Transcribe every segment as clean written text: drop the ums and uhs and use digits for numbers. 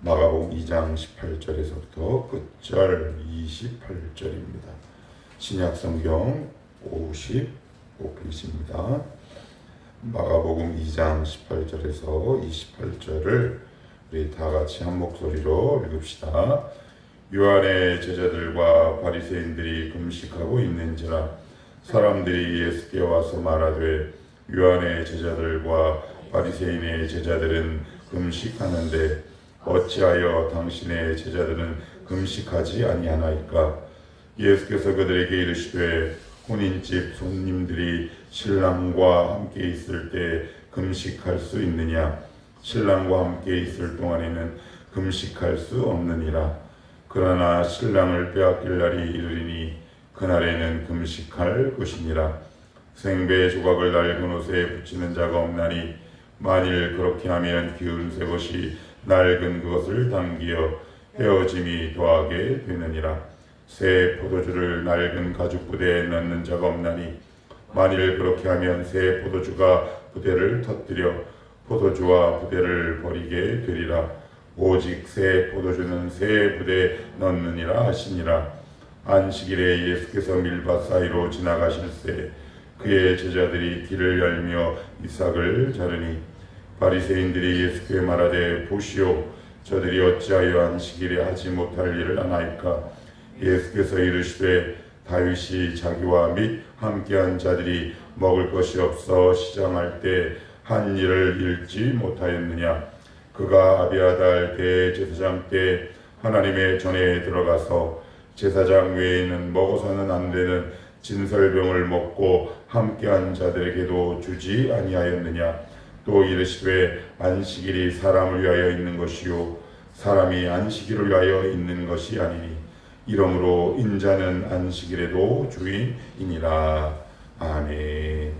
마가복음 2장 18절에서부터 끝절 28절입니다. 신약성경 55페이지입니다. 마가복음 2장 18절에서 28절을 우리 다 같이 한 목소리로 읽읍시다. 요한의 제자들과 바리새인들이 금식하고 있는지라 사람들이 예수께 와서 말하되 요한의 제자들과 바리새인의 제자들은 금식하는데 어찌하여 당신의 제자들은 금식하지 아니하나이까? 예수께서 그들에게 이르시되 혼인집 손님들이 신랑과 함께 있을 때 금식할 수 있느냐? 신랑과 함께 있을 동안에는 금식할 수 없느니라. 그러나 신랑을 빼앗길 날이 이르리니 그날에는 금식할 것이니라. 생배 조각을 낡은 옷에 붙이는 자가 없나니 만일 그렇게 하면 기운 새 것이 낡은 그것을 당기어 헤어짐이 더하게 되느니라. 새 포도주를 낡은 가죽 부대에 넣는 자가 없나니 만일 그렇게 하면 새 포도주가 부대를 터뜨려 포도주와 부대를 버리게 되리라. 오직 새 포도주는 새 부대에 넣느니라 하시니라. 안식일에 예수께서 밀밭 사이로 지나가실새 그의 제자들이 길을 열며 이삭을 자르니 바리새인들이 예수께 말하되 보시오 저들이 어찌하여 안식일에 하지 못할 일을 하나이까? 예수께서 이르시되 다윗이 자기와 및 함께한 자들이 먹을 것이 없어 시장할 때 한 일을 잃지 못하였느냐? 그가 아비아달 대제사장 때 하나님의 전에 들어가서 제사장 외에는 먹어서는 안 되는 진설병을 먹고 함께한 자들에게도 주지 아니하였느냐? 또 이르시되 안식일이 사람을 위하여 있는 것이요 사람이 안식일을 위하여 있는 것이 아니니 이러므로 인자는 안식일에도 주인이니라. 아멘.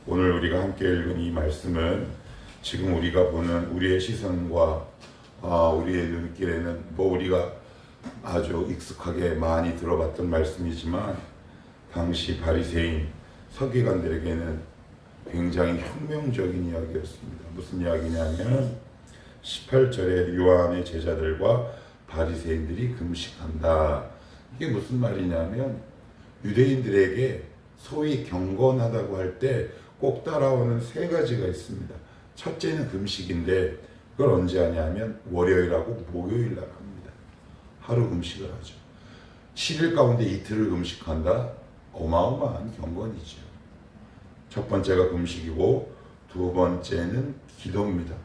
오늘 우리가 함께 읽은 이 말씀은 지금 우리가 보는 우리의 시선과 우리의 눈길에는 우리가 아주 익숙하게 많이 들어봤던 말씀이지만 당시 바리새인 서기관들에게는 굉장히 혁명적인 이야기였습니다. 무슨 이야기냐면 18절에 요한의 제자들과 바리새인들이 금식한다. 이게 무슨 말이냐면 유대인들에게 소위 경건하다고 할 때 꼭 따라오는 세 가지가 있습니다. 첫째는 금식인데 그걸 언제 하냐면 월요일하고 목요일 날 합니다. 하루 금식을 하죠. 7일 가운데 이틀을 금식한다? 어마어마한 경건이죠. 첫 번째가 금식이고 두 번째는 기도입니다.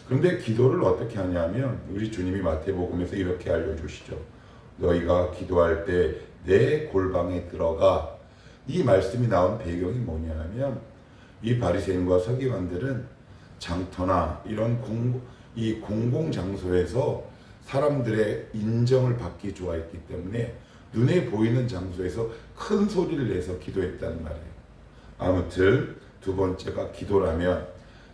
그런데 기도를 어떻게 하냐면 우리 주님이 마태복음에서 이렇게 알려주시죠. 너희가 기도할 때 내 골방에 들어가. 이 말씀이 나온 배경이 뭐냐면 이 바리새인과 서기관들은 장터나 이런 공공장소에서 사람들의 인정을 받기 좋아했기 때문에 눈에 보이는 장소에서 큰 소리를 내서 기도했다는 말이에요. 아무튼 두 번째가 기도라면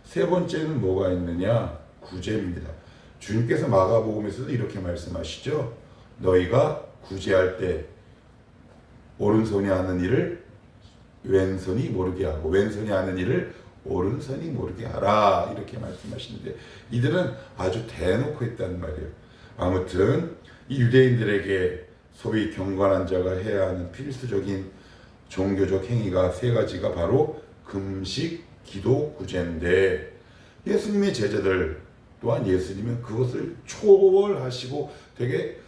세 번째는 뭐가 있느냐? 구제입니다. 주님께서 마가복음에서도 이렇게 말씀하시죠. 너희가 구제할 때 오른손이 하는 일을 왼손이 모르게 하고 왼손이 하는 일을 오른손이 모르게 하라 이렇게 말씀하시는데 이들은 아주 대놓고 했다는 말이에요. 아무튼 이 유대인들에게 소위 경건한 자가 해야 하는 필수적인 종교적 행위가 세 가지가 바로 금식, 기도, 구제인데 예수님의 제자들 또한 예수님은 그것을 초월하시고 되게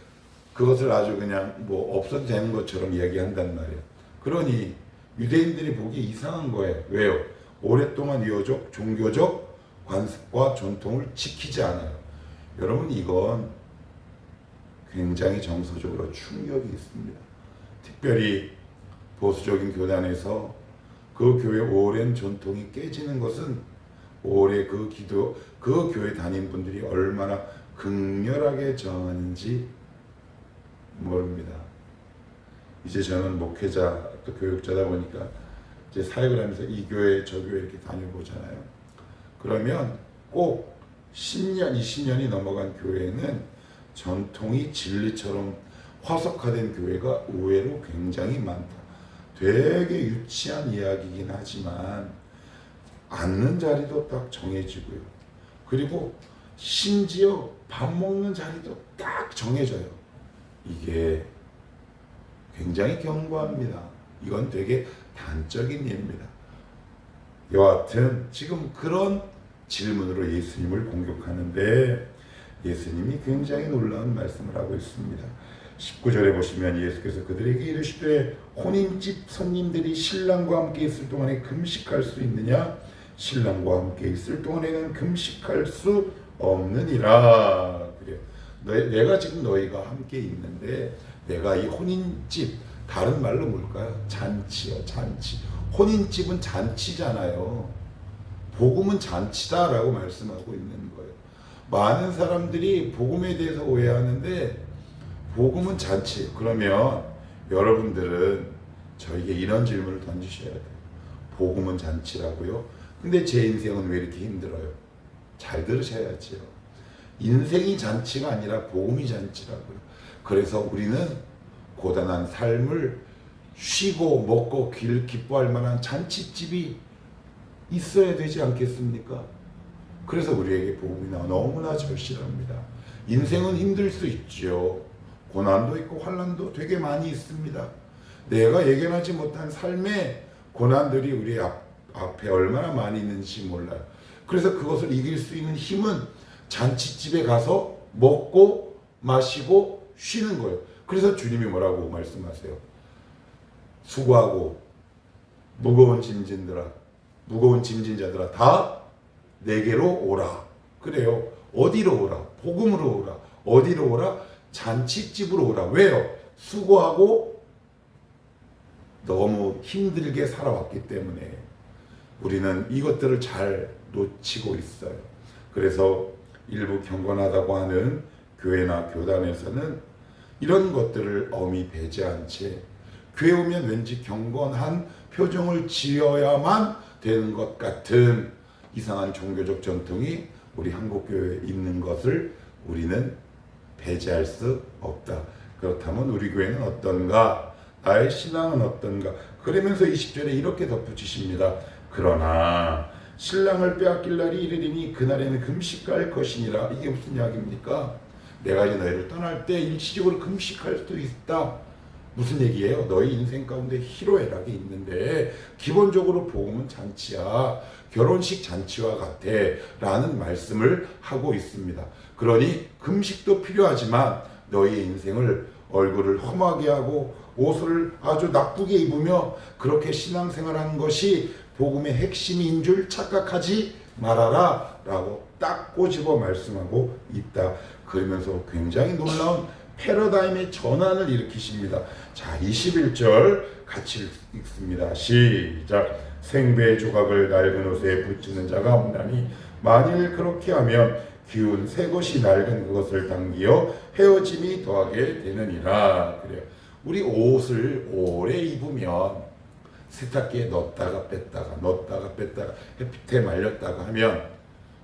그것을 아주 그냥 없어도 되는 것처럼 이야기한단 말이에요. 그러니 유대인들이 보기 이상한 거예요. 왜요? 오랫동안 이어져 종교적 관습과 전통을 지키지 않아요. 여러분 이건 굉장히 정서적으로 충격이 있습니다. 특별히 보수적인 교단에서 그 교회 오랜 전통이 깨지는 것은 오래 그 교회 다닌 분들이 얼마나 극렬하게 저항하는지 모릅니다. 이제 저는 목회자 또 교육자다 보니까 이제 사역을 하면서 이 교회 저 교회 이렇게 다녀보잖아요. 그러면 꼭 10년 20년이 넘어간 교회는 전통이 진리처럼 화석화된 교회가 의외로 굉장히 많다. 되게 유치한 이야기이긴 하지만 앉는 자리도 딱 정해지고요. 그리고 심지어 밥 먹는 자리도 딱 정해져요. 이게 굉장히 견고합니다. 이건 되게 단적인 예입니다. 여하튼 지금 그런 질문으로 예수님을 공격하는데 예수님이 굉장히 놀라운 말씀을 하고 있습니다. 19절에 보시면 예수께서 그들에게 이르시되 혼인집 손님들이 신랑과 함께 있을 동안에 금식할 수 있느냐? 신랑과 함께 있을 동안에는 금식할 수 없느니라. 그래요. 내가 지금 너희가 함께 있는데 내가 이 혼인집, 다른 말로 뭘까요? 잔치요, 잔치. 혼인집은 잔치잖아요. 복음은 잔치다라고 말씀하고 있는 거예요. 많은 사람들이 복음에 대해서 오해하는데 복음은 잔치. 그러면 여러분들은 저에게 이런 질문을 던지셔야 돼요. 복음은 잔치라고요? 근데 제 인생은 왜 이렇게 힘들어요? 잘 들으셔야지요. 인생이 잔치가 아니라 복음이 잔치라고요. 그래서 우리는 고단한 삶을 쉬고 먹고 기뻐할 만한 잔치집이 있어야 되지 않겠습니까? 그래서 우리에게 복음이 너무나 절실합니다. 인생은 힘들 수 있죠. 고난도 있고 환난도 되게 많이 있습니다. 내가 예견하지 못한 삶의 고난들이 우리 앞에 얼마나 많이 있는지 몰라요. 그래서 그것을 이길 수 있는 힘은 잔치집에 가서 먹고 마시고 쉬는 거예요. 그래서 주님이 뭐라고 말씀하세요? 수고하고 무거운 짐진자들아 다 내게로 오라. 그래요. 어디로 오라? 복음으로 오라. 어디로 오라? 잔치집으로 오라. 왜요? 수고하고 너무 힘들게 살아왔기 때문에 우리는 이것들을 잘 놓치고 있어요. 그래서 일부 경건하다고 하는 교회나 교단에서는 이런 것들을 엄히 배제한 채 교회 오면 왠지 경건한 표정을 지어야만 되는 것 같은 이상한 종교적 전통이 우리 한국교회에 있는 것을 우리는 배제할 수 없다. 그렇다면 우리 교회는 어떤가? 나의 신앙은 어떤가? 그러면서 20절에 이렇게 덧붙이십니다. 그러나 신랑을 빼앗길 날이 이르리니 그날에는 금식할 것이니라. 이게 무슨 이야기입니까? 내가 이제 너희를 떠날 때 일시적으로 금식할 수도 있다. 무슨 얘기예요? 너희 인생 가운데 희로애락이 있는데 기본적으로 복음은 잔치야. 결혼식 잔치와 같아 라는 말씀을 하고 있습니다. 그러니 금식도 필요하지만 너희 인생을 얼굴을 험하게 하고 옷을 아주 나쁘게 입으며 그렇게 신앙생활하는 것이 복음의 핵심인 줄 착각하지 말아라 라고 딱 꼬집어 말씀하고 있다. 그러면서 굉장히 놀라운 패러다임의 전환을 일으키십니다. 자, 21절 같이 읽습니다. 시작. 생배의 조각을 낡은 옷에 붙이는 자가 없나니 만일 그렇게 하면 기운 새 것이 낡은 그것을 당기어 헤어짐이 더하게 되느니라. 그래요. 우리 옷을 오래 입으면 세탁기에 넣었다가 뺐다가 햇빛에 말렸다가 하면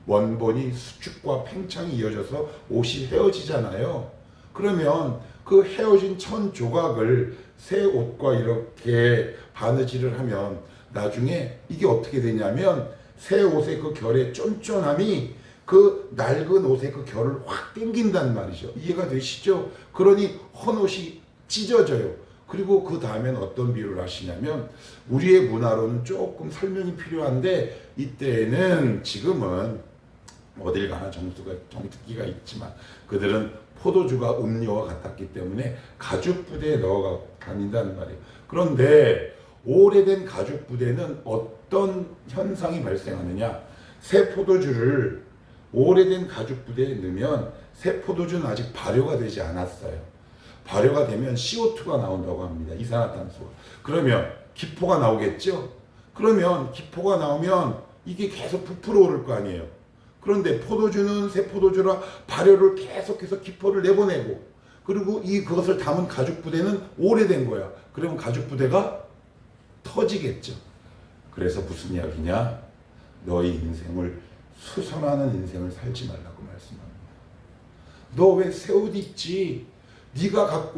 원본이 수축과 팽창이 이어져서 옷이 헤어지잖아요. 그러면 그 헤어진 천 조각을 새 옷과 이렇게 바느질을 하면 나중에 이게 어떻게 되냐면 새 옷의 그 결의 쫀쫀함이 그 낡은 옷의 그 결을 확 당긴단 말이죠. 이해가 되시죠? 그러니 헌옷이 찢어져요. 그리고 그 다음에는 어떤 비유를 하시냐면 우리의 문화로는 조금 설명이 필요한데 이때는 지금은 어딜 가나 정특기가 있지만 그들은 포도주가 음료와 같았기 때문에 가죽 부대에 넣어 다닌다는 말이에요. 그런데 오래된 가죽 부대는 어떤 현상이 발생하느냐? 새 포도주를 오래된 가죽 부대에 넣으면 새 포도주는 아직 발효가 되지 않았어요. 발효가 되면 CO2가 나온다고 합니다. 이산화탄소. 그러면 기포가 나오겠죠? 그러면 기포가 나오면 이게 계속 부풀어 오를 거 아니에요. 그런데 포도주는 새 포도주라 발효를 계속해서 기포를 내보내고 그리고 그것을 담은 가죽 부대는 오래된 거야. 그러면 가죽 부대가 터지겠죠. 그래서 무슨 이야기냐? 너희 인생을 수선하는 인생을 살지 말라고 말씀합니다. 너 왜 새 옷 입지? 네가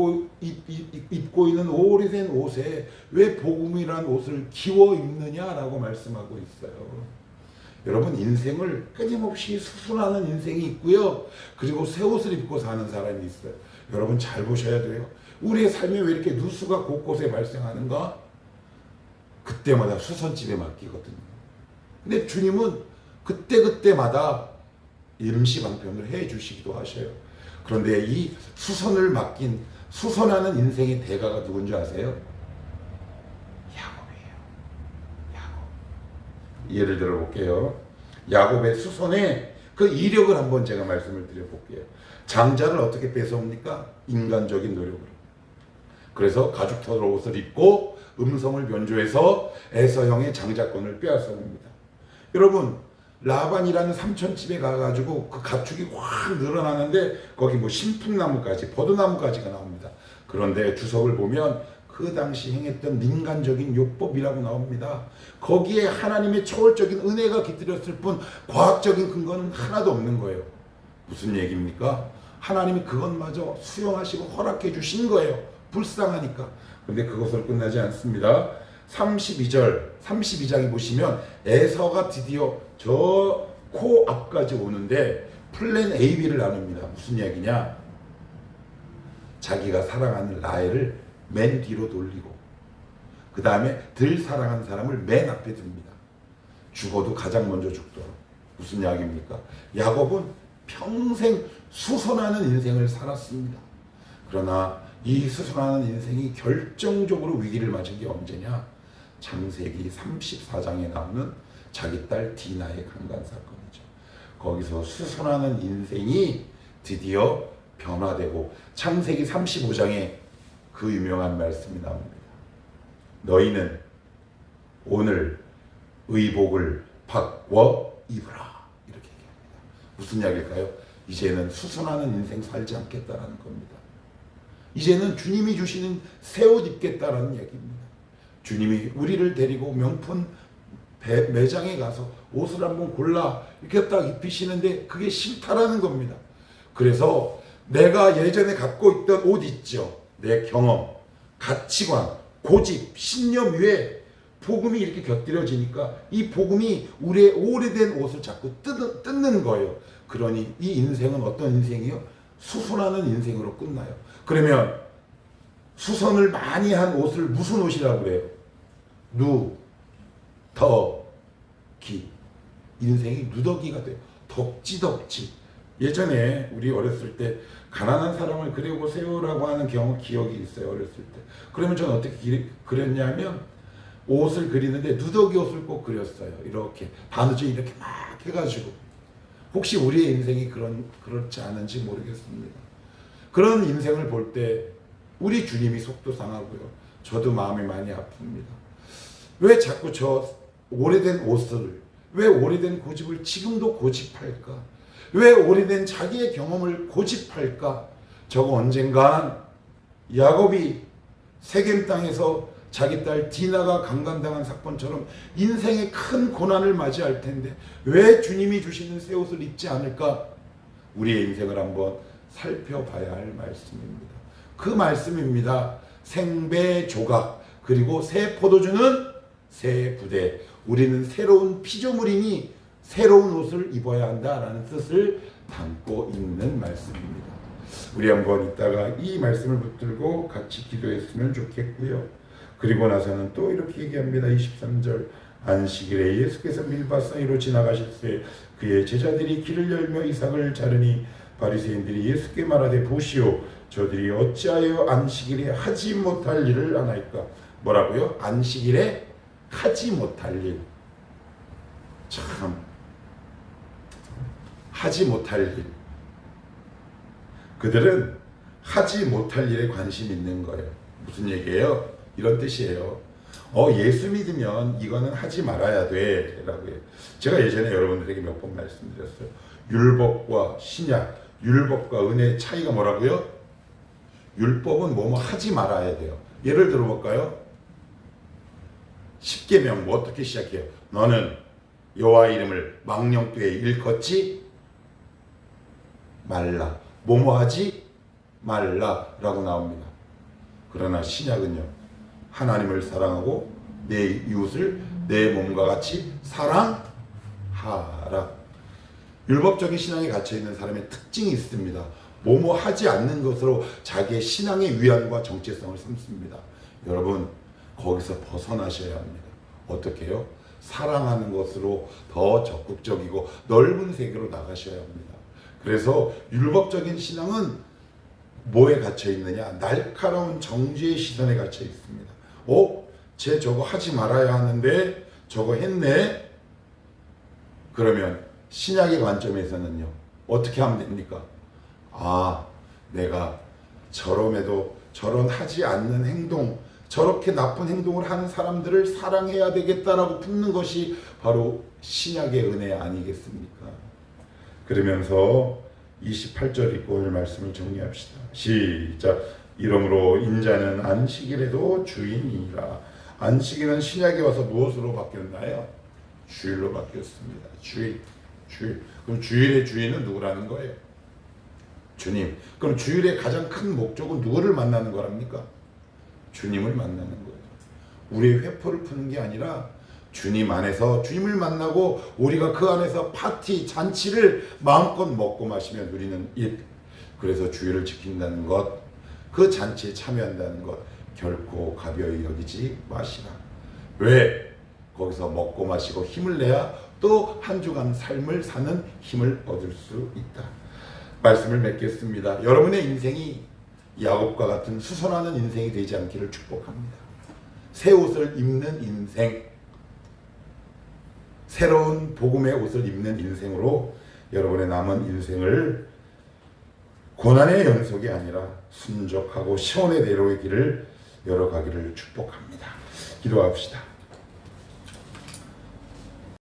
입고 있는 오래된 옷에 왜 복음이란 옷을 기워 입느냐라고 말씀하고 있어요. 여러분 인생을 끊임없이 수술하는 인생이 있고요. 그리고 새 옷을 입고 사는 사람이 있어요. 여러분 잘 보셔야 돼요. 우리의 삶에 왜 이렇게 누수가 곳곳에 발생하는가? 그때마다 수선집에 맡기거든요. 근데 주님은 그때그때마다 임시 방편을 해 주시기도 하셔요. 그런데 이 수선을 맡긴 수선하는 인생의 대가가 누군지 아세요? 야곱이에요. 야곱. 예를 들어 볼게요. 야곱의 수선의 그 이력을 한번 제가 말씀을 드려볼게요. 장자를 어떻게 뺏어옵니까? 인간적인 노력으로. 그래서 가죽 털 옷을 입고 음성을 변조해서 에서형의 장자권을 빼앗아옵니다. 여러분 라반이라는 삼촌집에 가가지고 그 가축이 확 늘어나는데 거기 뭐 신풍나무까지 버드나무까지가 나옵니다. 그런데 주석을 보면 그 당시 행했던 민간적인 율법이라고 나옵니다. 거기에 하나님의 초월적인 은혜가 깃들였을 뿐 과학적인 근거는 하나도 없는 거예요. 무슨 얘기입니까? 하나님이 그것마저 수용하시고 허락해 주신 거예요. 불쌍하니까. 근데 그것으로 끝나지 않습니다. 32장에 보시면 에서가 드디어 저 코 앞까지 오는데 플랜 A, B를 나눕니다. 무슨 얘기냐? 자기가 사랑하는 라헬을 맨 뒤로 돌리고 그 다음에 덜 사랑하는 사람을 맨 앞에 둡니다. 죽어도 가장 먼저 죽도록. 무슨 이야기입니까? 야곱은 평생 수선하는 인생을 살았습니다. 그러나 이 수선하는 인생이 결정적으로 위기를 맞은 게 언제냐? 창세기 34장에 나오는 자기 딸 디나의 강간 사건이죠. 거기서 수선하는 인생이 드디어 변화되고 창세기 35장에 그 유명한 말씀이 나옵니다. 너희는 오늘 의복을 바꿔 입으라. 이렇게 얘기합니다. 무슨 이야기일까요? 이제는 수선하는 인생 살지 않겠다라는 겁니다. 이제는 주님이 주시는 새 옷 입겠다라는 얘기입니다. 주님이 우리를 데리고 명품 매장에 가서 옷을 한번 골라 이렇게 딱 입히시는데 그게 싫다라는 겁니다. 그래서 내가 예전에 갖고 있던 옷 있죠. 내 경험, 가치관, 고집, 신념 위에 복음이 이렇게 곁들여지니까 이 복음이 우리의 오래된 옷을 자꾸 뜯는 거예요. 그러니 이 인생은 어떤 인생이요? 수선하는 인생으로 끝나요. 그러면 수선을 많이 한 옷을 무슨 옷이라고 그래요? 누더기. 인생이 누더기가 돼요. 덕지. 예전에 우리 어렸을 때 가난한 사람을 그려보세요라고 하는 기억이 있어요. 어렸을 때. 그러면 저는 어떻게 그렸냐면 옷을 그리는데 누더기 옷을 꼭 그렸어요. 이렇게 바느질 이렇게 막 해가지고. 혹시 우리의 인생이 그렇지 않은지 모르겠습니다. 그런 인생을 볼 때 우리 주님이 속도 상하고요. 저도 마음이 많이 아픕니다. 왜 자꾸 저 오래된 옷을, 왜 오래된 고집을 지금도 고집할까? 왜 오래된 자기의 경험을 고집할까? 저거 언젠간 야곱이 세겜 땅에서 자기 딸 디나가 강간당한 사건처럼 인생의 큰 고난을 맞이할 텐데 왜 주님이 주시는 새 옷을 입지 않을까? 우리의 인생을 한번 살펴봐야 할 말씀입니다. 그 말씀입니다. 생배 조각 그리고 새 포도주는 새 부대. 우리는 새로운 피조물이니 새로운 옷을 입어야 한다라는 뜻을 담고 있는 말씀입니다. 우리 한번 이따가 이 말씀을 붙들고 같이 기도했으면 좋겠고요. 그리고 나서는 또 이렇게 얘기합니다. 23절 안식일에 예수께서 밀밭 사이로 지나가실 때 그의 제자들이 길을 열며 이삭을 자르니 바리새인들이 예수께 말하되 보시오 저들이 어찌하여 안식일에 하지 못할 일을 하나이까. 뭐라고요? 안식일에 하지 못할 일. 참 하지 못할 일. 그들은 하지 못할 일에 관심 있는 거예요. 무슨 얘기예요? 이런 뜻이에요. 예수 믿으면 이거는 하지 말아야 돼 라고 해요. 제가 예전에 여러분들에게 몇 번 말씀드렸어요. 율법과 신약, 율법과 은혜의 차이가 뭐라고요? 율법은 뭐뭐 하지 말아야 돼요. 예를 들어볼까요? 10계명 뭐 어떻게 시작해요? 너는 여호와의 이름을 망령되이 일컫지 말라. 뭐뭐 하지 말라라고 나옵니다. 그러나 신약은요. 하나님을 사랑하고 내 이웃을 내 몸과 같이 사랑하라. 하라. 율법적인 신앙에 갇혀 있는 사람의 특징이 있습니다. 뭐뭐 하지 않는 것으로 자기의 신앙의 위안과 정체성을 삼습니다. 여러분, 거기서 벗어나셔야 합니다. 어떻게 해요? 사랑하는 것으로 더 적극적이고 넓은 세계로 나가셔야 합니다. 그래서 율법적인 신앙은 뭐에 갇혀 있느냐? 날카로운 정죄의 시선에 갇혀 있습니다. 쟤 저거 하지 말아야 하는데 저거 했네? 그러면 신약의 관점에서는요, 어떻게 하면 됩니까? 내가 저럼에도 저런 하지 않는 행동, 저렇게 나쁜 행동을 하는 사람들을 사랑해야 되겠다라고 품는 것이 바로 신약의 은혜 아니겠습니까? 그러면서 28절 읽고 오늘 말씀을 정리합시다. 시작. 이러므로 인자는 안식일에도 주인이라. 안식일은 신약에 와서 무엇으로 바뀌었나요? 주일로 바뀌었습니다. 주일. 그럼 주일의 주인은 누구라는 거예요? 주님. 그럼 주일의 가장 큰 목적은 누구를 만나는 거랍니까? 주님을 만나는 거예요. 우리의 회포를 푸는 게 아니라 주님 안에서 주님을 만나고 우리가 그 안에서 파티, 잔치를 마음껏 먹고 마시며 누리는 일. 그래서 주일을 지킨다는 것, 그 잔치에 참여한다는 것 결코 가벼이 여기지 마시라. 왜? 거기서 먹고 마시고 힘을 내야 또 한 주간 삶을 사는 힘을 얻을 수 있다. 말씀을 맺겠습니다. 여러분의 인생이 야곱과 같은 수선하는 인생이 되지 않기를 축복합니다. 새 옷을 입는 인생, 새로운 복음의 옷을 입는 인생으로 여러분의 남은 인생을 고난의 연속이 아니라 순적하고 시온의 대로의 길을 열어가기를 축복합니다. 기도합시다.